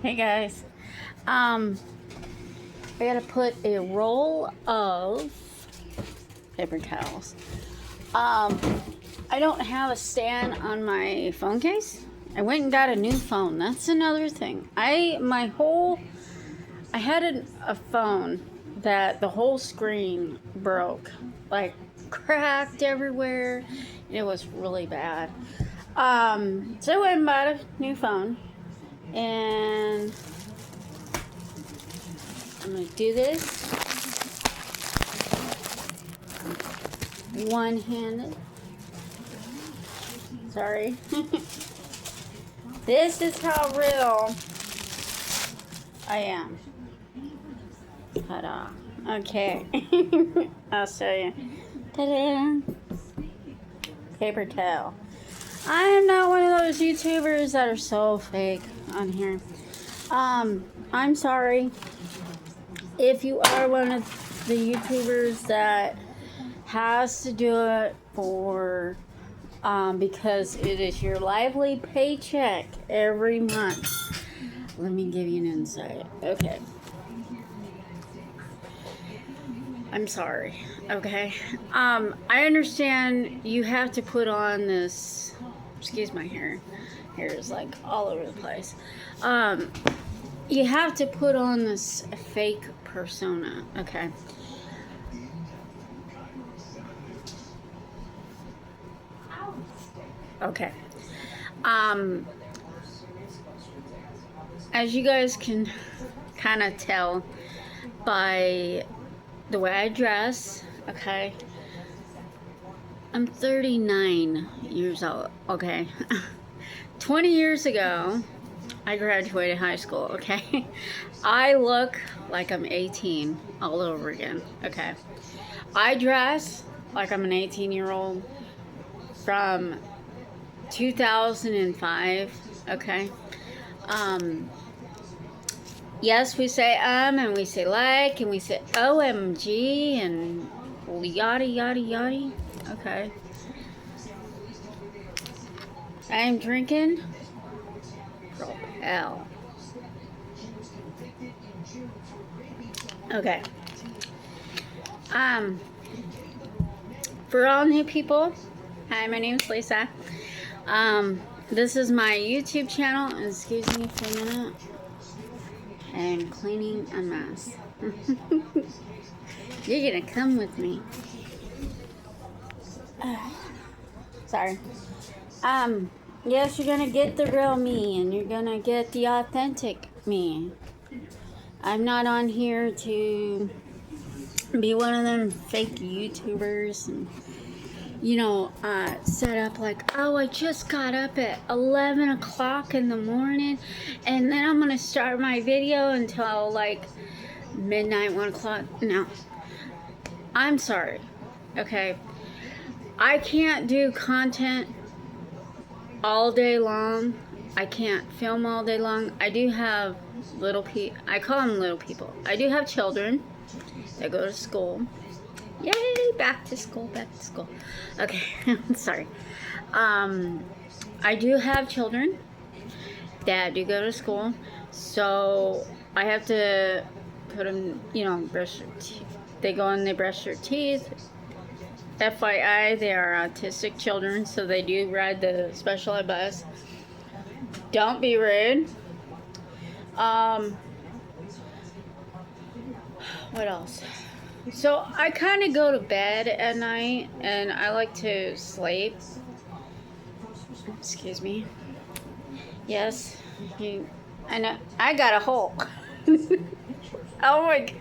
Hey guys, I gotta put a roll of paper towels. I don't have a stand on my phone case. I went and got a new phone. That's another thing. I had a phone that the whole screen broke, like cracked everywhere. It was really bad. So I went and bought a new phone, and I'm gonna do this one-handed. Sorry. This is how real I am. Ta-da. Okay. I'll show you. Ta-da. Paper towel. I am not one of those YouTubers that are so fake on here. I'm sorry if you are one of the YouTubers that has to do it for because it is your lively paycheck every month. Let me give you an insight. Okay. I'm sorry. Okay. I understand you have to put on this. Excuse my hair. Hair is like all over the place. You have to put on this fake persona. Okay. Okay. As you guys can kind of tell by the way I dress, okay, I'm 39 years old, okay? 20 years ago, I graduated high school, okay? I look like I'm 18 all over again, okay? I dress like I'm an 18-year-old from 2005, okay? Yes, we say and we say like, and we say OMG, and yada yada yada, okay? I am drinking Propel. Okay. For all new people, hi, my name is Lisa. This is my YouTube channel. Excuse me for a minute. I'm cleaning a mess. You're gonna come with me. Sorry. Yes, you're gonna get the real me, and you're gonna get the authentic me. I'm not on here to be one of them fake YouTubers and, you know, set up like, oh, I just got up at 11 o'clock in the morning, and then I'm gonna start my video until like midnight, 1 o'clock. No, I'm sorry. Okay, I can't do content all day long. I can't film all day long. I do have little people. I call them little people. I do have children that go to school. Yay, back to school, back to school. Okay, sorry. I do have children that do go to school, so I have to put them, you know, brush their teeth. They go and they brush their teeth. FYI, they are autistic children, so they do ride the special ed bus. Don't be rude. What else? So I kind of go to bed at night, and I like to sleep. Excuse me. Yes, I know. I got a hole. Oh my God.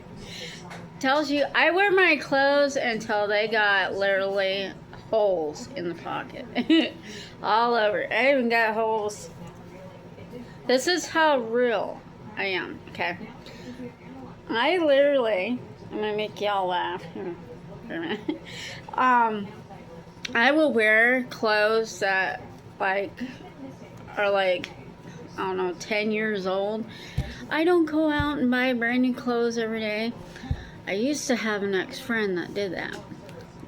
Tells you I wear my clothes until they got literally holes in the pocket. All over. I even got holes. This is how real I am, okay? I literally, I'm gonna make y'all laugh for a minute. I will wear clothes that are like, I don't know, 10 years old. I don't go out and buy brand new clothes every day. I used to have an ex-friend that did that.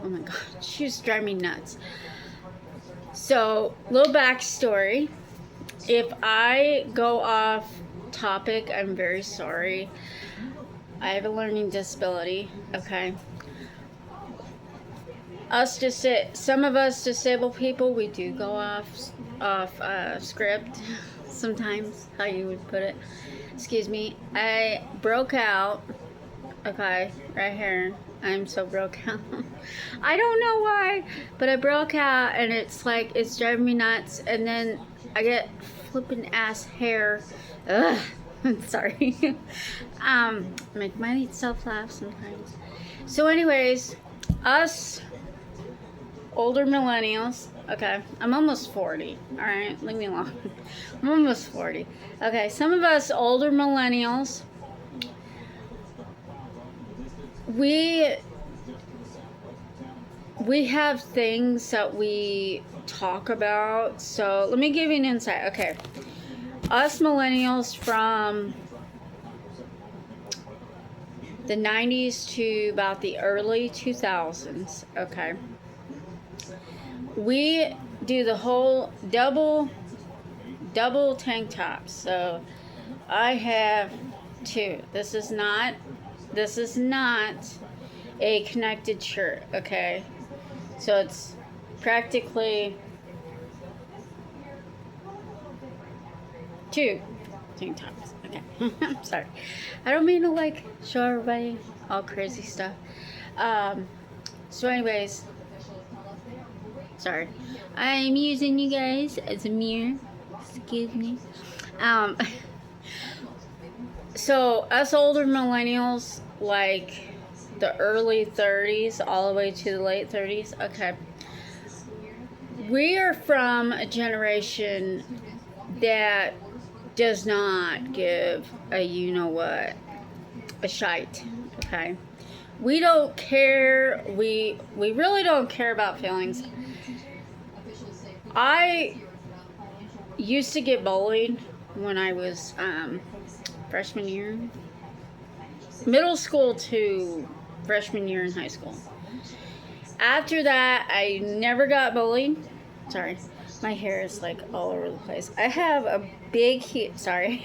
Oh my God, she used to drive me nuts. So, little backstory. If I go off topic. I'm very sorry. I have a learning disability. Okay. Some of us disabled people, we do go off script sometimes, how you would put it. Excuse me. I broke out. Okay, right here. I'm so broke out. I don't know why, but I broke out, and it's like, it's driving me nuts. And then I get flippin' ass hair. Ugh. Sorry. Make myself laugh sometimes. So anyways, us older millennials. Okay, I'm almost 40. All right, leave me alone. I'm almost 40. Okay, some of us older millennials, we have things that we talk about. So let me give you an insight. Okay, us millennials from the 90s to about the early 2000s. Okay, we do the whole double tank tops. So I have two. This is not a connected shirt. Okay, so it's practically two tank tops. Okay. I'm sorry, I don't mean to like show everybody all crazy stuff. So anyways, sorry, I'm using you guys as a mirror. Excuse me. So us older millennials, like the early 30s all the way to the late 30s, okay, we are from a generation that does not give a you-know-what, a shite, okay? We don't care. We really don't care about feelings. I used to get bullied when I was freshman year, middle school to freshman year in high school. After that, I never got bullied. Sorry, my hair is like all over the place. I have a big sorry.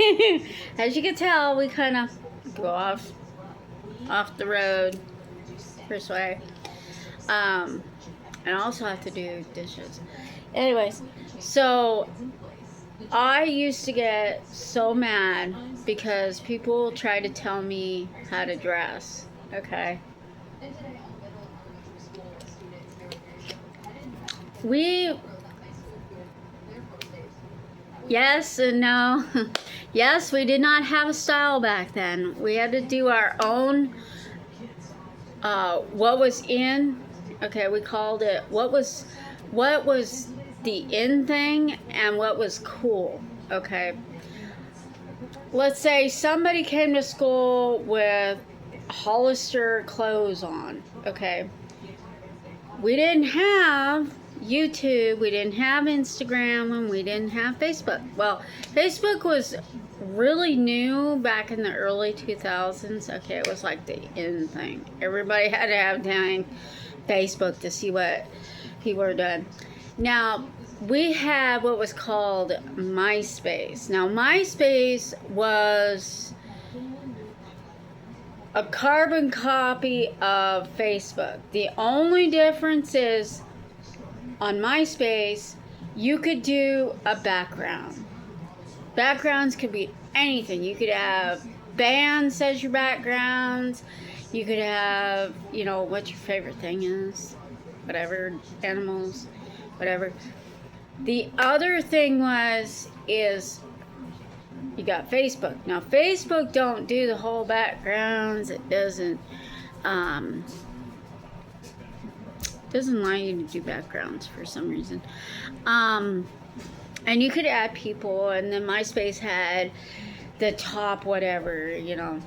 As you can tell, we kind of go off the road this way. And I also have to do dishes. Anyways, so I used to get so mad because people tried to tell me how to dress. Okay. Yes and no. Yes, we did not have a style back then. We had to do our own, what was in. Okay, we called it, what was the in thing and what was cool. Okay. Let's say somebody came to school with Hollister clothes on. Okay. We didn't have YouTube, we didn't have Instagram, and we didn't have Facebook. Well, Facebook was really new back in the early 2000s. Okay, it was like the in thing. Everybody had to have dang Facebook to see what people were doing. Now, we had what was called MySpace. Now, MySpace was a carbon copy of Facebook. The only difference is on MySpace, you could do a background. Backgrounds could be anything. You could have bands as your backgrounds. You could have, you know, what your favorite thing is. Whatever, animals, whatever. The other thing is you got Facebook. Now, Facebook don't do the whole backgrounds. It doesn't allow you to do backgrounds for some reason. And you could add people, and then MySpace had the top whatever, you know.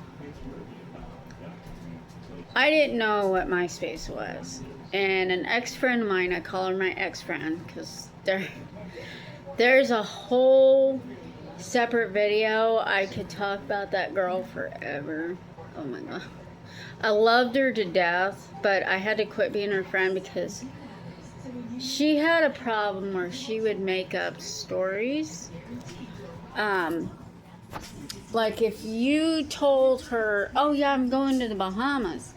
I didn't know what MySpace was. And an ex-friend of mine, I call her my ex-friend, because there's a whole separate video. I could talk about that girl forever. Oh my god. I loved her to death, but I had to quit being her friend because she had a problem where she would make up stories Like if you told her, oh yeah, I'm going to the Bahamas,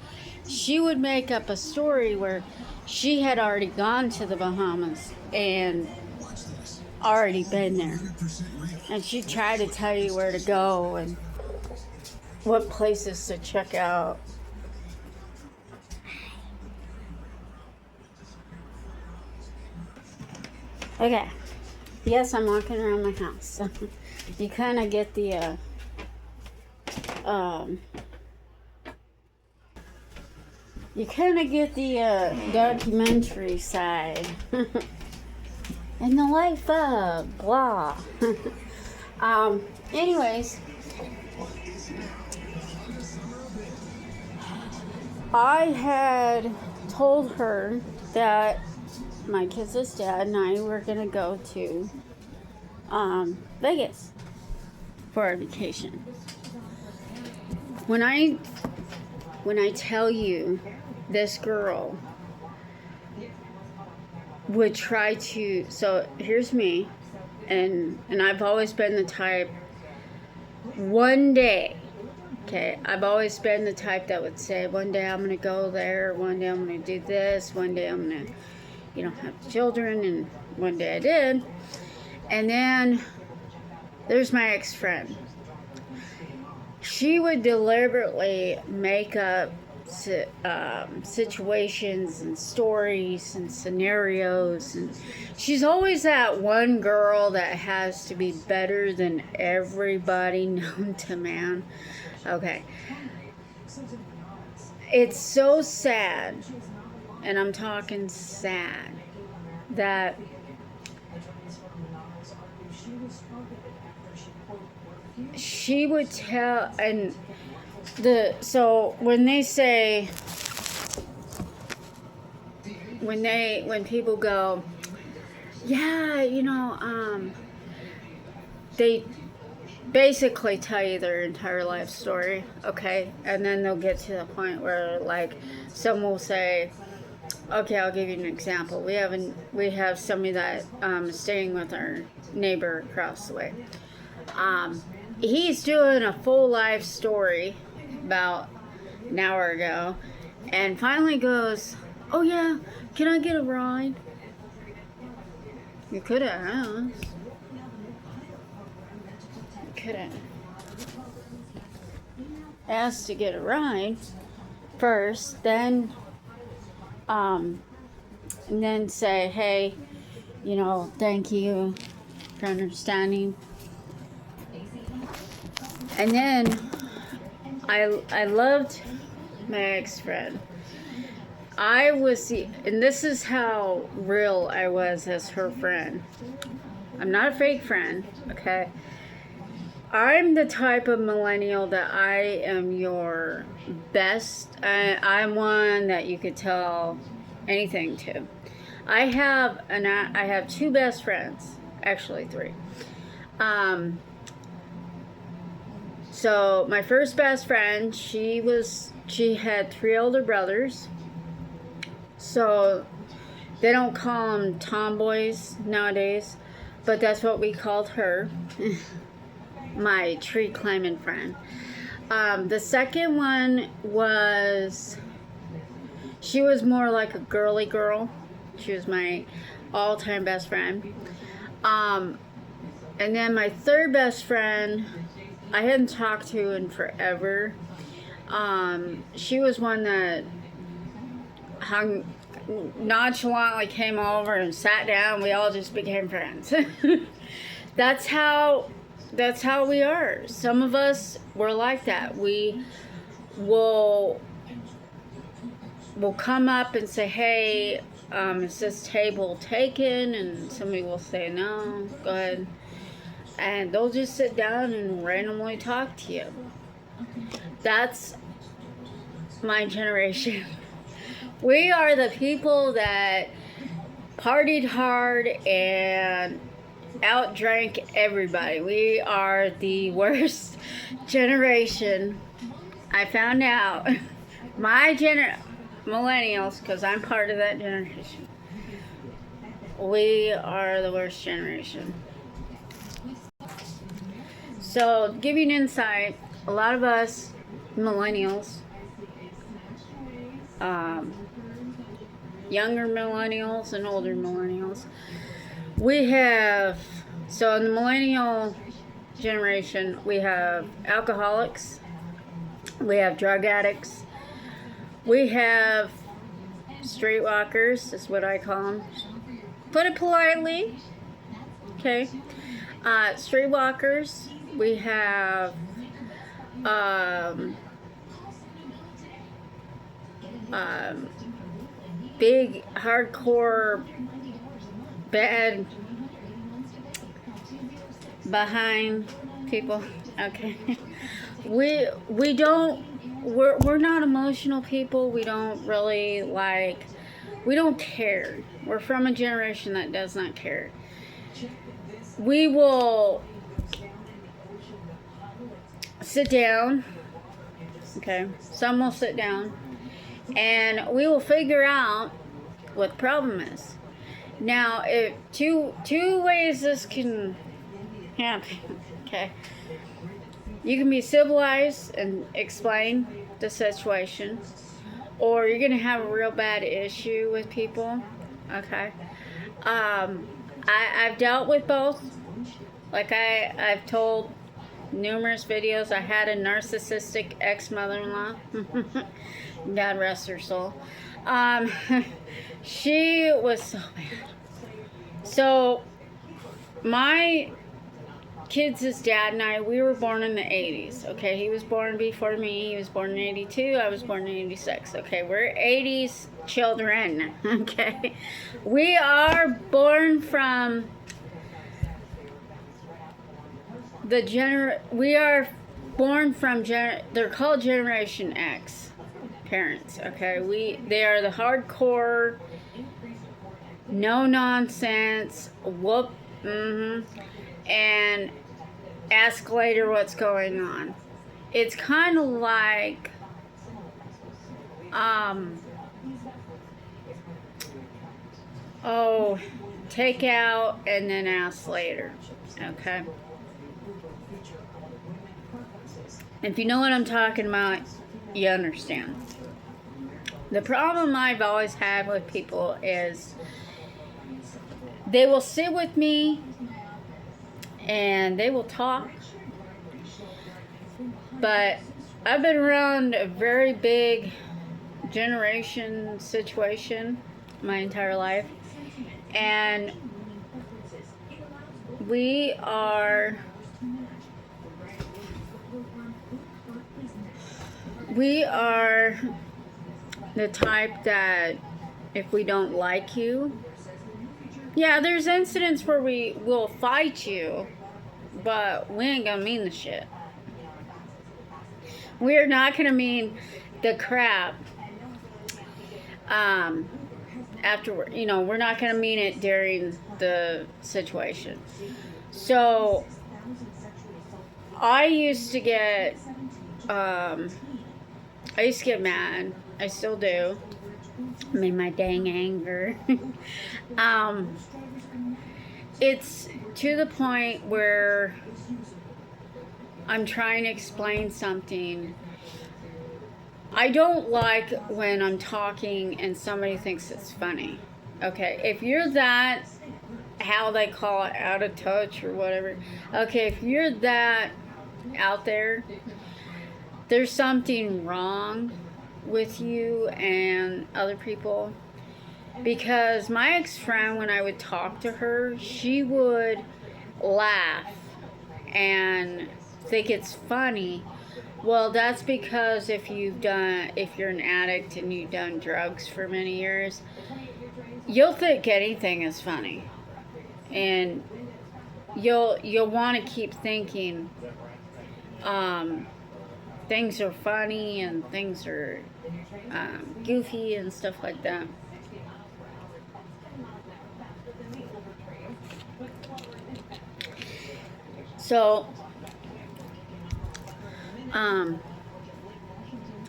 she would make up a story where she had already gone to the Bahamas and already been there. And she'd try to tell you where to go and what places to check out. Okay. Yes, I'm walking around my house. You kind of get the documentary side. And the life of blah. Anyways, I had told her that my kids' dad and I were gonna go to Vegas for our vacation. When I tell you this girl would try to, so here's me, and I've always been the type, one day, okay, I've always been the type that would say, one day I'm gonna go there, one day I'm gonna do this, one day I'm gonna, have children, and one day I did. And then there's my ex-friend. She would deliberately make up situations and stories and scenarios, and she's always that one girl that has to be better than everybody known to man. Okay. It's so sad, and I'm talking sad, that she would tell, and so when they say, when people go, yeah, they basically tell you their entire life story, okay? And then they'll get to the point where, like, some will say, okay, I'll give you an example. We have somebody that is staying with our neighbor across the way. He's doing a full life story about an hour ago, and finally goes, oh yeah, can I get a ride? You could have asked. You could have asked to get a ride first, then and then say, hey, thank you for understanding. And then I loved my ex-friend. And this is how real I was as her friend. I'm not a fake friend, okay? I'm the type of millennial that I am your best. I'm one that you could tell anything to. I have two best friends, actually three. So my first best friend, she had 3 older brothers. So they don't call them tomboys nowadays, but that's what we called her. My tree climbing friend. The second one she was more like a girly girl. She was my all-time best friend. And then my third best friend, I hadn't talked to in forever. She was one that nonchalantly came over and sat down. We all just became friends. That's how we are. Some of us were like that. We will come up and say, hey, is this table taken? And somebody will say, no, go ahead. And they'll just sit down and randomly talk to you. That's my generation. We are the people that partied hard and outdrank everybody. We are the worst generation. I found out. Millennials, because I'm part of that generation. We are the worst generation. So, to give you an insight, a lot of us millennials, younger millennials and older millennials, we have, so in the millennial generation, we have alcoholics, we have drug addicts, we have streetwalkers, is what I call them. Put it politely, okay? Streetwalkers, we have big, hardcore, bad behind people. Okay, we don't. We're not emotional people. We don't really like. We don't care. We're from a generation that does not care. We will sit down. Okay, some will sit down, and we will figure out what the problem is. Now, if two ways this can happen. Okay, you can be civilized and explain the situation, or you're gonna have a real bad issue with people. Okay, I've dealt with both. Like I've told numerous videos, I had a narcissistic ex-mother-in-law. God rest her soul. She was so bad. So my kids' dad and I, we were born in the 80s. Okay, he was born before me. He was born in 82. I was born in 86. Okay, we're 80s children. Okay, we are born from we are born from they're called Generation X parents. Okay, they are the hardcore, no nonsense, whoop, and ask later what's going on. It's kind of like take out and then ask later. Okay, if you know what I'm talking about, you understand. The problem I've always had with people is they will sit with me and they will talk, but I've been around a very big generation situation my entire life, and we are the type that if we don't like you, yeah, there's incidents where we will fight you, but we ain't gonna mean the shit. We're not gonna mean the crap afterward. You know, we're not gonna mean it during the situation. So I used to get mad. I still do. I'm in my dang anger. It's to the point where I'm trying to explain something. I don't like when I'm talking and somebody thinks it's funny. Okay, if you're that, how they call it, out of touch or whatever. Okay, if you're that out there, there's something wrong with you and other people. Because my ex-friend, when I would talk to her, she would laugh and think it's funny. Well, that's because if you're an addict and you've done drugs for many years, you'll think anything is funny, and you'll want to keep thinking things are funny and things are goofy and stuff like that. So, on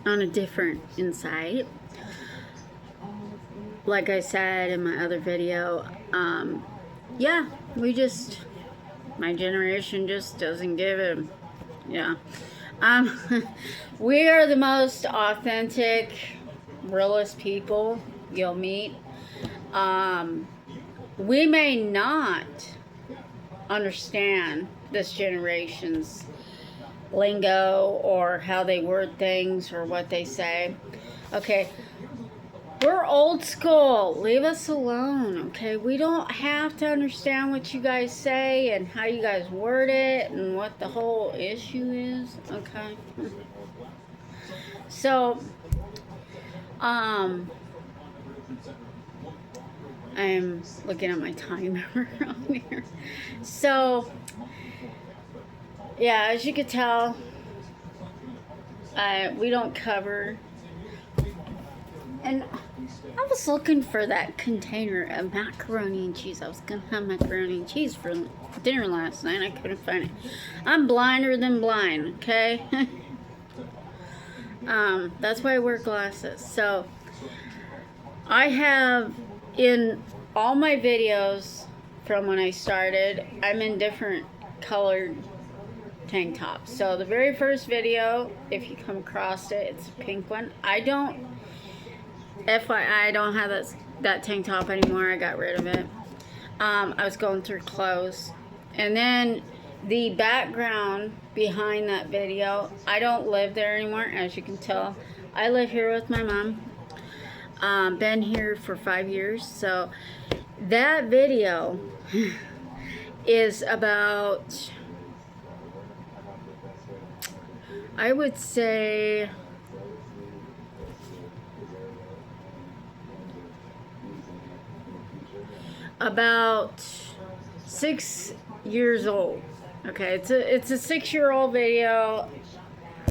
a different insight, like I said in my other video, yeah, my generation just doesn't give a Yeah. Um, we are the most authentic, realest people you'll meet. Um, we may not understand this generation's lingo or how they word things or what they say. Okay, we're old school. Leave us alone, okay? We don't have to understand what you guys say and how you guys word it and what the whole issue is, okay? So, I'm looking at my timer on here. So, yeah, as you can tell, we don't cover. And I was looking for that container of macaroni and cheese. I was going to have macaroni and cheese for dinner last night. I couldn't find it. I'm blinder than blind, okay? That's why I wear glasses. So, I have in all my videos from when I started, I'm in different colored tank tops. So, the very first video, if you come across it, it's a pink one. I don't, FYI, I don't have that tank top anymore. I got rid of it. I was going through clothes. And then the background behind that video, I don't live there anymore, as you can tell. I live here with my mom. Been here for 5 years. So that video is about, I would say, about 6 years old. Okay, it's a 6-year-old video.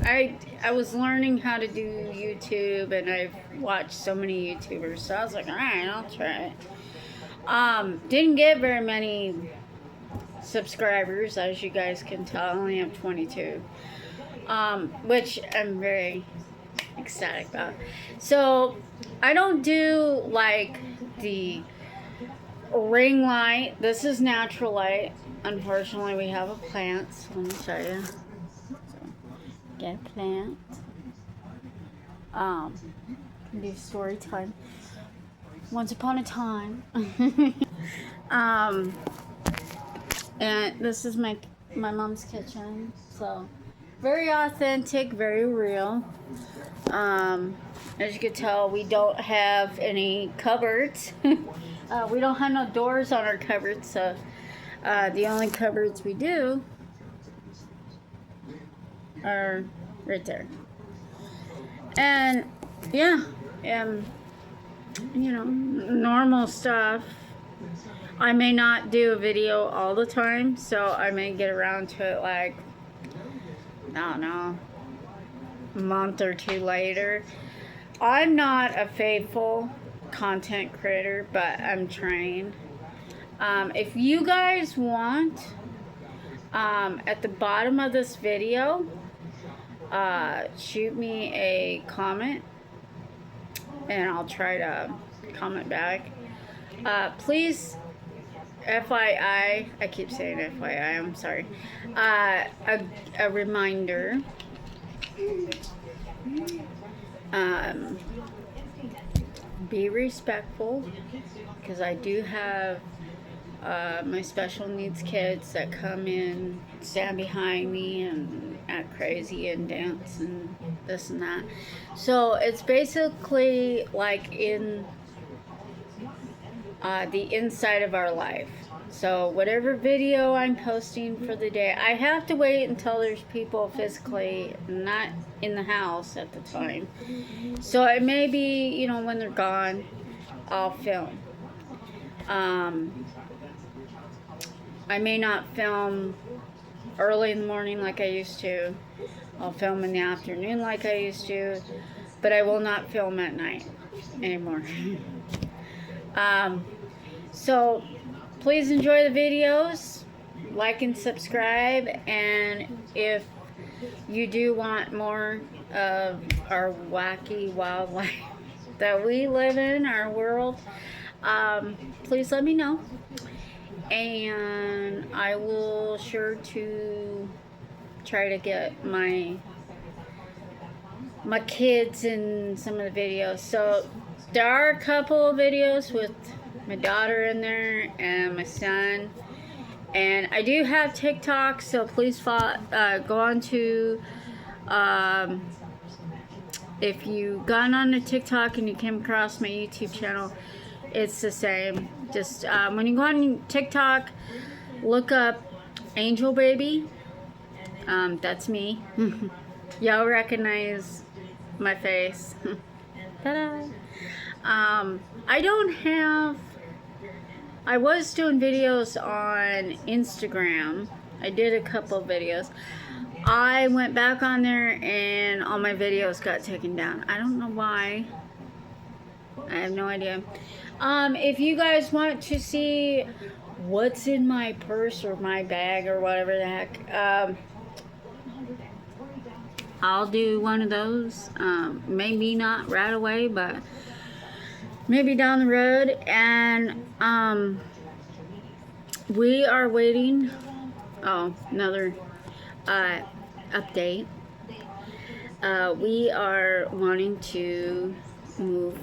I was learning how to do YouTube, and I've watched so many YouTubers, so I was like, all right, I'll try it. Didn't get very many subscribers, as you guys can tell. I only have 22, which I'm very ecstatic about. So I don't do like the ring light. This is natural light. Unfortunately, we have a plant, so let me show you. Get a plant. Can do story time. Once upon a time. And this is my mom's kitchen. So very authentic, very real. As you can tell, we don't have any cupboards. We don't have no doors on our cupboards, so the only cupboards we do are right there. And yeah, you know, normal stuff. I may not do a video all the time, so I may get around to it like, I don't know, a month or two later. I'm not a faithful content creator, but I'm trying. If you guys want, at the bottom of this video, shoot me a comment and I'll try to comment back. Please, FYI, I keep saying FYI, I'm sorry. A reminder. Be respectful, because I do have my special needs kids that come in, stand behind me and act crazy and dance and this and that. So it's basically like in the inside of our life. So whatever video I'm posting for the day, I have to wait until there's people physically not in the house at the time. So it may be, you know, when they're gone, I'll film. I may not film early in the morning like I used to. I'll film in the afternoon like I used to, but I will not film at night anymore. So please enjoy the videos, like and subscribe, and if you do want more of our wacky wildlife that we live in, our world, please let me know, and I will sure to try to get my kids in some of the videos. So there are a couple of videos with my daughter in there and my son. And I do have TikTok, so please follow, go on to, if you gone on to TikTok and you came across my YouTube channel, it's the same. Just when you go on TikTok, look up Angel Baby. That's me. Y'all recognize my face. Ta-da! I was doing videos on Instagram. I did a couple of videos. I went back on there and all my videos got taken down. I don't know why. I have no idea. If you guys want to see what's in my purse or my bag or whatever the heck, I'll do one of those. Maybe not right away, but maybe down the road. And we are waiting. Oh, another update. We are wanting to move.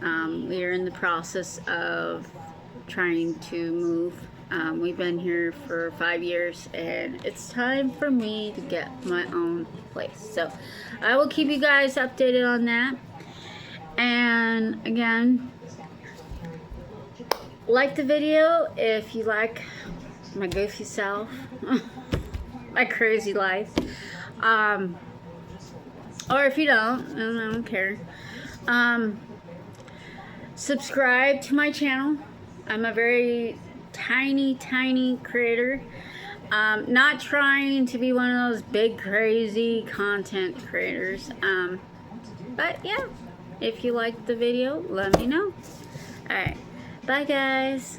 We are in the process of trying to move. We've been here for 5 years, and it's time for me to get my own place. So I will keep you guys updated on that. And again, like the video if you like my goofy self, my crazy life, or if you don't, I don't care. Subscribe to my channel. I'm a very tiny creator. Not trying to be one of those big crazy content creators. But yeah, if you liked the video, let me know. Alright, bye guys.